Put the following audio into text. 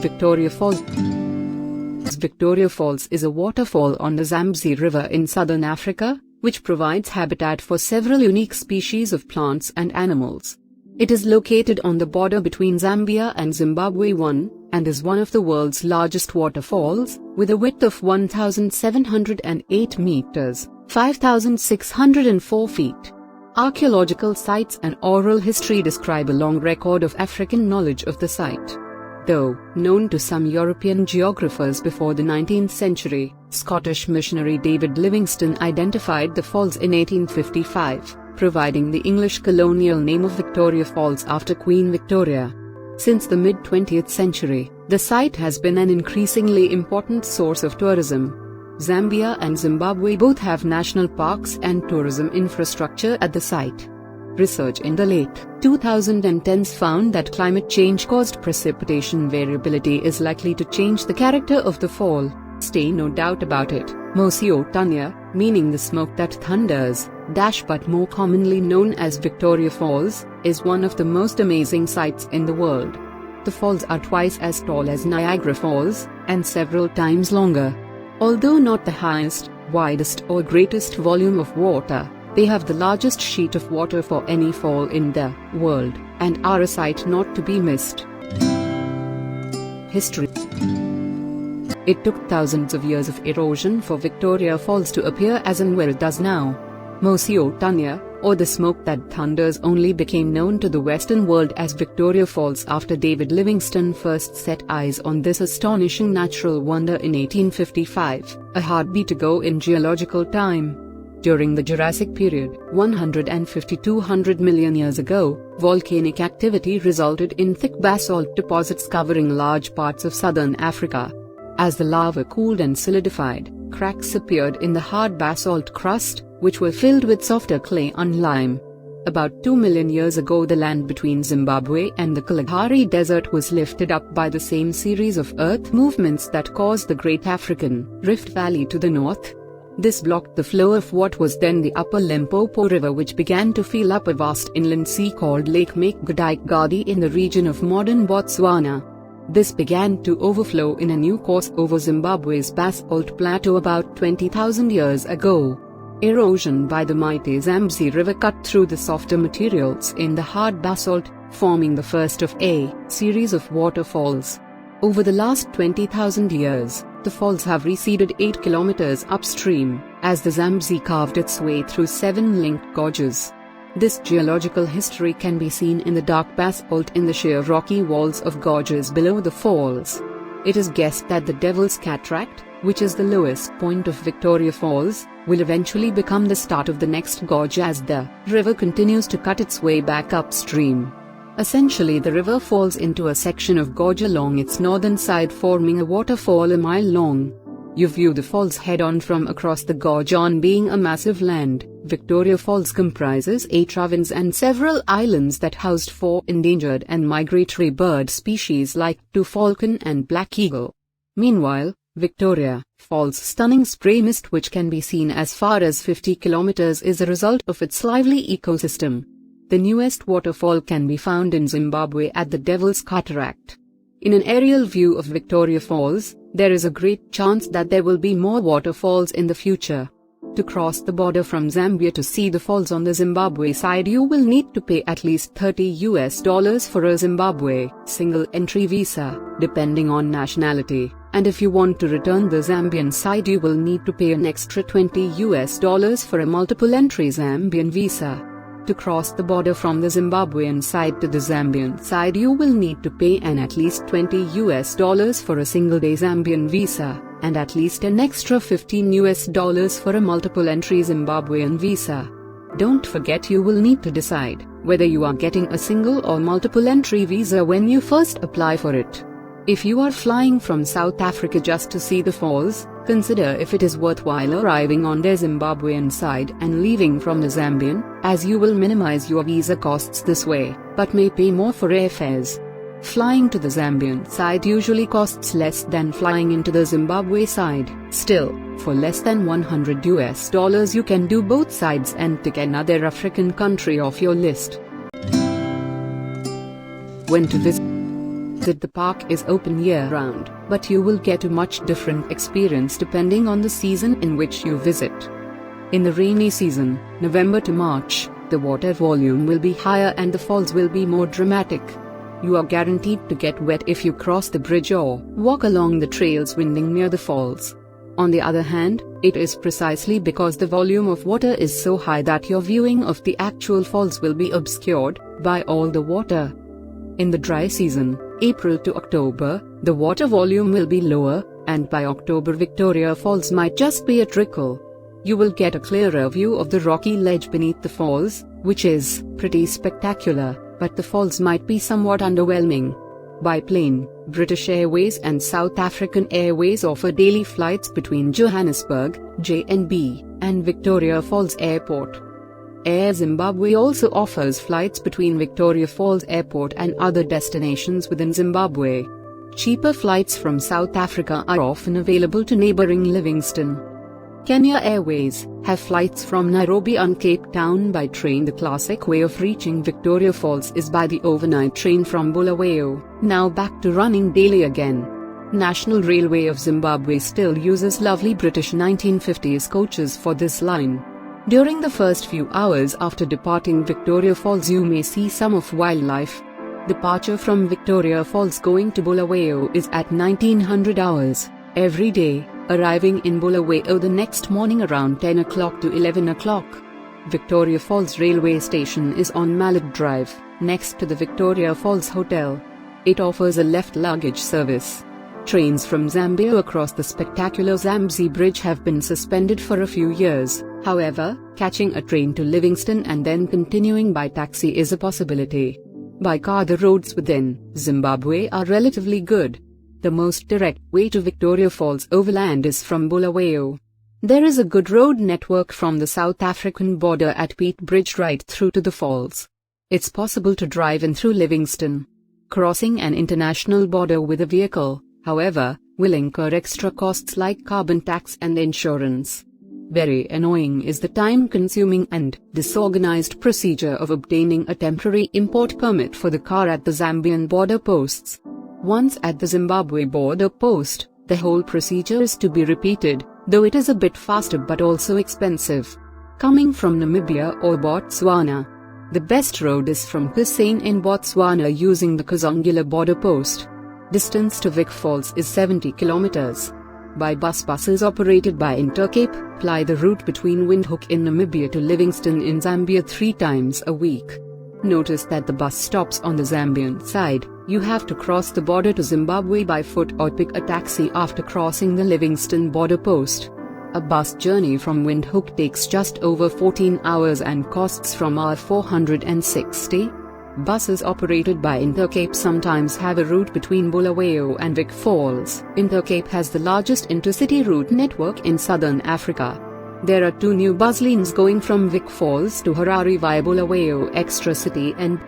Victoria Falls. Victoria Falls is a waterfall on the Zambezi River in southern Africa, which provides habitat for several unique species of plants and animals. It is located on the border between Zambia and Zimbabwe and is one of the world's largest waterfalls, with a width of 1,708 meters, 5,604 feet. Archaeological sites and oral history describe a long record of African knowledge of the site. Though known to some European geographers before the 19th century, Scottish missionary David Livingstone identified the falls in 1855, providing the English colonial name of Victoria Falls after Queen Victoria. Since the mid-20th century, the site has been an increasingly important source of tourism. Zambia and Zimbabwe both have national parks and tourism infrastructure at the site. Research in the late 2010s found that climate change-caused precipitation variability is likely to change the character of the fall. Stay no doubt about it. Mosi-oa-tunya, meaning the smoke that thunders, but more commonly known as Victoria Falls, is one of the most amazing sights in the world. The falls are twice as tall as Niagara Falls, and several times longer. Although not the highest, widest or greatest volume of water, they have the largest sheet of water for any fall in the world, and are a sight not to be missed. History. It took thousands of years of erosion for Victoria Falls to appear as and where it does now. Mosi-oa-tunya, or the smoke that thunders, only became known to the Western world as Victoria Falls after David Livingstone first set eyes on this astonishing natural wonder in 1855, a heartbeat ago in geological time. During the Jurassic period, 150–200 million years ago, volcanic activity resulted in thick basalt deposits covering large parts of southern Africa. As the lava cooled and solidified, cracks appeared in the hard basalt crust, which were filled with softer clay and lime. About 2 million years ago, the land between Zimbabwe and the Kalahari Desert was lifted up by the same series of earth movements that caused the Great African Rift Valley to the north. This blocked the flow of what was then the Upper Limpopo River, which began to fill up a vast inland sea called Lake Makgadikgadi in the region of modern Botswana. This began to overflow in a new course over Zimbabwe's basalt plateau about 20,000 years ago. Erosion by the mighty Zambezi River cut through the softer materials in the hard basalt, forming the first of a series of waterfalls. Over the last 20,000 years, the falls have receded 8 kilometers upstream, as the Zambezi carved its way through 7 linked gorges. This geological history can be seen in the dark basalt in the sheer rocky walls of gorges below the falls. It is guessed that the Devil's Cataract, which is the lowest point of Victoria Falls, will eventually become the start of the next gorge as the river continues to cut its way back upstream. Essentially, the river falls into a section of gorge along its northern side, forming a waterfall a mile long. You view the falls head-on from across the gorge. On being a massive land, Victoria Falls comprises 8 ravines and several islands that housed 4 endangered and migratory bird species like falcon and black eagle. Meanwhile, Victoria Falls' stunning spray mist, which can be seen as far as 50 kilometers, is a result of its lively ecosystem. The newest waterfall can be found in Zimbabwe at the Devil's Cataract. In an aerial view of Victoria Falls, there is a great chance that there will be more waterfalls in the future. To cross the border from Zambia to see the falls on the Zimbabwe side, you will need to pay at least $30 for a Zimbabwe single-entry visa, depending on nationality. And if you want to return the Zambian side, you will need to pay an extra $20 for a multiple-entry Zambian visa. To cross the border from the Zimbabwean side to the Zambian side, you will need to pay at least $20 for a single-day Zambian visa, and at least an extra $15 for a multiple-entry Zimbabwean visa. Don't forget, you will need to decide whether you are getting a single or multiple-entry visa when you first apply for it. If you are flying from South Africa just to see the falls, consider if it is worthwhile arriving on their Zimbabwean side and leaving from the Zambian, as you will minimize your visa costs this way, but may pay more for airfares. Flying to the Zambian side usually costs less than flying into the Zimbabwe side. Still, for less than $100 you can do both sides and tick another African country off your list. When to visit. that the park is open year-round, but you will get a much different experience depending on the season in which you visit. In the rainy season, November to March, the water volume will be higher and the falls will be more dramatic. You are guaranteed to get wet if you cross the bridge or walk along the trails winding near the falls. On the other hand, it is precisely because the volume of water is so high that your viewing of the actual falls will be obscured by all the water. In the dry season, April to October, the water volume will be lower, and by October Victoria Falls might just be a trickle. You will get a clearer view of the rocky ledge beneath the falls, which is pretty spectacular, but the falls might be somewhat underwhelming. By plane, British Airways and South African Airways offer daily flights between Johannesburg, JNB, and Victoria Falls Airport. Air Zimbabwe also offers flights between Victoria Falls Airport and other destinations within Zimbabwe. Cheaper flights from South Africa are often available to neighboring Livingstone. Kenya Airways have flights from Nairobi and Cape Town by train. The classic way of reaching Victoria Falls is by the overnight train from Bulawayo, now back to running daily again. National Railway of Zimbabwe still uses lovely British 1950s coaches for this line. During the first few hours after departing Victoria Falls, you may see some of wildlife. Departure from Victoria Falls going to Bulawayo is at 1900 hours every day, arriving in Bulawayo the next morning around 10 o'clock to 11 o'clock. Victoria Falls Railway Station is on Mallet Drive, next to the Victoria Falls Hotel. It offers a left luggage service. Trains from Zambia across the spectacular Zambezi Bridge have been suspended for a few years. However, catching a train to Livingstone and then continuing by taxi is a possibility. By car, the roads within Zimbabwe are relatively good. The most direct way to Victoria Falls overland is from Bulawayo. There is a good road network from the South African border at Piet Bridge right through to the falls. It's possible to drive in through Livingstone. Crossing an international border with a vehicle, however, will incur extra costs like carbon tax and insurance. Very annoying is the time-consuming and disorganized procedure of obtaining a temporary import permit for the car at the Zambian border posts. Once at the Zimbabwe border post, the whole procedure is to be repeated, though it is a bit faster but also expensive. Coming from Namibia or Botswana, the best road is from Kusane in Botswana using the Kazungula border post. Distance to Vic Falls is 70 kilometers. By buses operated by Intercape ply the route between Windhoek in Namibia to Livingstone in Zambia 3 times a week. Notice that the bus stops on the Zambian side. You have to cross the border to Zimbabwe by foot or pick a taxi after crossing the Livingstone border post. A bus journey from Windhoek takes just over 14 hours and costs from R460. Buses operated by Intercape sometimes have a route between Bulawayo and Vic Falls. Intercape has the largest intercity route network in southern Africa. There are 2 new bus lanes going from Vic Falls to Harare via Bulawayo Extra City and